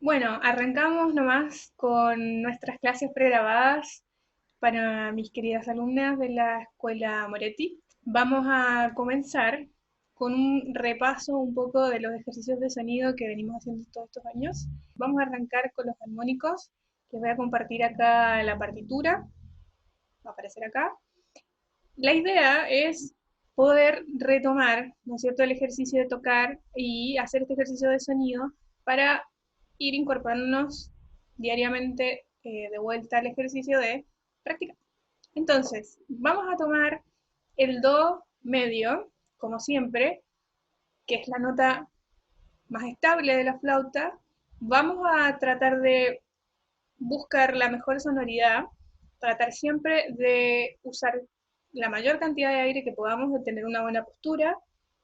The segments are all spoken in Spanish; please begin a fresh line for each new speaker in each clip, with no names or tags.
Bueno, arrancamos nomás con nuestras clases pregrabadas para mis queridas alumnas de la Escuela Moretti. Vamos a comenzar con un repaso un poco de los ejercicios de sonido que venimos haciendo todos estos años. Vamos a arrancar con los armónicos. Les voy a compartir acá la partitura, va a aparecer acá. La idea es poder retomar, ¿no es cierto?, el ejercicio de tocar y hacer este ejercicio de sonido para ir incorporándonos diariamente de vuelta al ejercicio de práctica. Entonces, vamos a tomar el do medio, como siempre, que es la nota más estable de la flauta. Vamos a tratar de buscar la mejor sonoridad, tratar siempre de usar la mayor cantidad de aire que podamos, de tener una buena postura,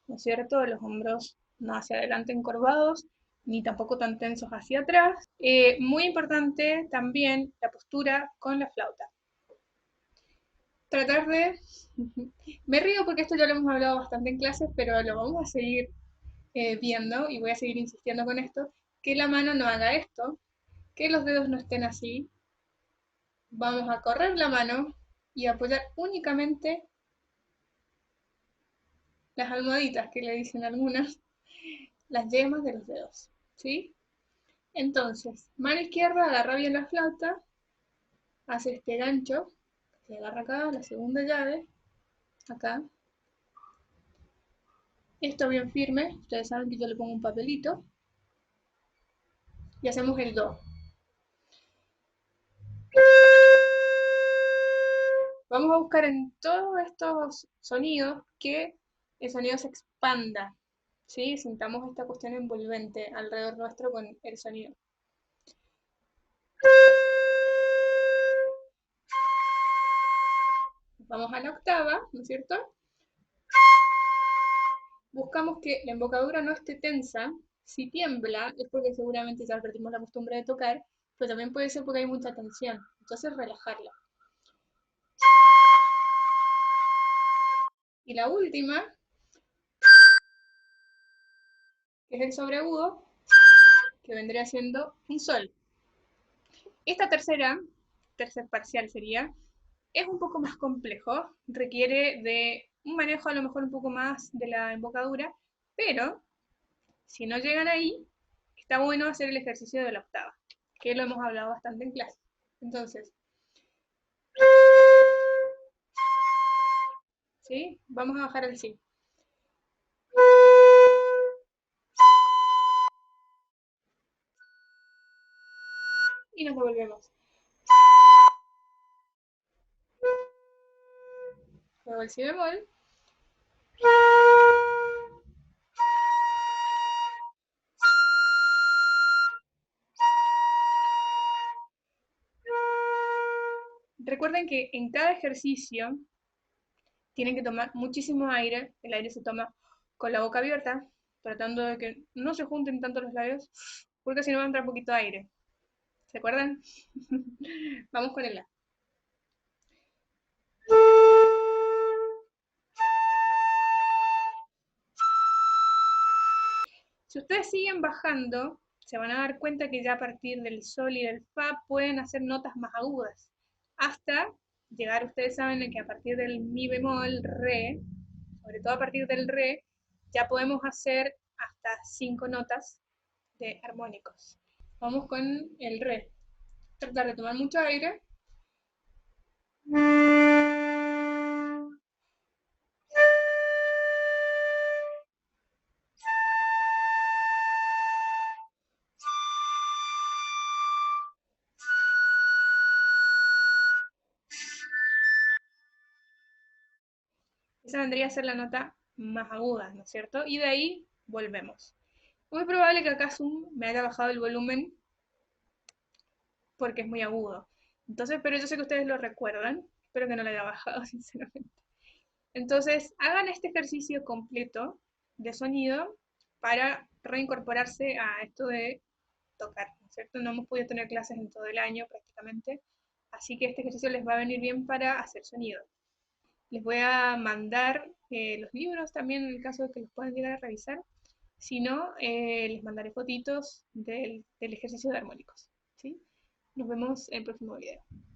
¿no es cierto? Los hombros no hacia adelante encorvados, ni tampoco tan tensos hacia atrás. Muy importante también la postura con la flauta. Tratar de... Me río porque esto ya lo hemos hablado bastante en clases, pero lo vamos a seguir viendo y voy a seguir insistiendo con esto, que la mano no haga esto, que los dedos no estén así. Vamos a correr la mano y apoyar únicamente las almohaditas que le dicen algunas, las yemas de los dedos, ¿sí? Entonces, mano izquierda agarra bien la flauta, hace este gancho, se agarra acá, la segunda llave, acá. Esto bien firme, ustedes saben que yo le pongo un papelito y hacemos el do. Vamos a buscar en todos estos sonidos que el sonido se expanda, ¿sí? Sintamos esta cuestión envolvente alrededor nuestro con el sonido. Vamos a la octava, ¿no es cierto? Buscamos que la embocadura no esté tensa. Si tiembla, es porque seguramente ya perdimos la costumbre de tocar, pero también puede ser porque hay mucha tensión. Entonces, relajarla. Y la última, que es el sobreagudo, que vendría siendo un sol. Esta tercer parcial sería, es un poco más complejo, requiere de un manejo a lo mejor un poco más de la embocadura, pero si no llegan ahí, está bueno hacer el ejercicio de la octava, que lo hemos hablado bastante en clase. Entonces, ¿sí? Vamos a bajar el sí. Y nos devolvemos. Luego el si bemol. Recuerden que en cada ejercicio tienen que tomar muchísimo aire. El aire se toma con la boca abierta, tratando de que no se junten tanto los labios, porque si no va a entrar un poquito de aire. ¿Se acuerdan? Vamos con el la. Si ustedes siguen bajando, se van a dar cuenta que ya a partir del sol y del fa pueden hacer notas más agudas. Hasta llegar, ustedes saben que a partir del mi bemol, re, sobre todo a partir del re, ya podemos hacer hasta 5 notas de armónicos. Vamos con el re. Tratar de tomar mucho aire. Esa vendría a ser la nota más aguda, ¿no es cierto? Y de ahí volvemos. Muy probable que acá Zoom me haya bajado el volumen porque es muy agudo. Entonces, pero yo sé que ustedes lo recuerdan. Espero que no lo haya bajado, sinceramente. Entonces, hagan este ejercicio completo de sonido para reincorporarse a esto de tocar, ¿no es cierto? No hemos podido tener clases en todo el año prácticamente, así que este ejercicio les va a venir bien para hacer sonido. Les voy a mandar los libros también en el caso de que los puedan llegar a revisar. Si no, les mandaré fotitos del ejercicio de armónicos, ¿sí? Nos vemos en el próximo video.